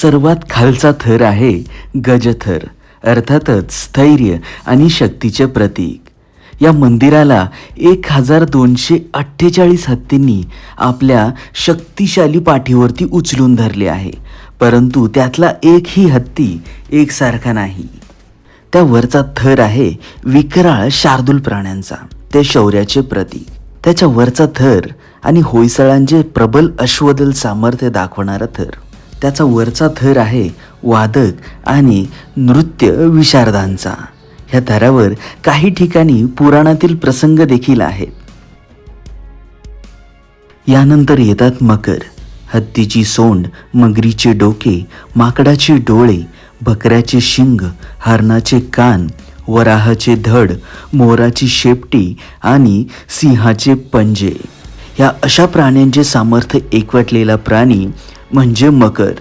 सर्वात खालचा थर आहे गजथर, अर्थातच स्थैर्य आणि शक्तीचे प्रतीक. या मंदिराला 1248 हत्तींनी आपल्या शक्तिशाली पाठीवरती उचलून धरले आहे, परंतु त्यातला एकही हत्ती एकसारखा नाही. त्या वरचा थर आहे विकराळ शार्दूल प्राण्यांचा, ते शौर्याचे प्रतीक. त्याच्या वरचा थर आणि होयसळांचे प्रबल अश्वदल सामर्थ्य दाखवणारा थर. त्याचा वरचा थर आहे वादक आणि नृत्य विशारदांचा. ह्या थरावर काही ठिकाणी पुराणातील प्रसंग देखील आहेत. यानंतर येतात मकर. हत्तीची सोंड, मगरीचे डोके, माकडाचे डोळे, बकऱ्याचे शिंग, हरणाचे कान, वराहाचे धड, मोराची शेपटी आणि सिंहाचे पंजे. ह्या अशा प्राण्यांचे सामर्थ्य एकवटलेला प्राणी म्हणजे मकर.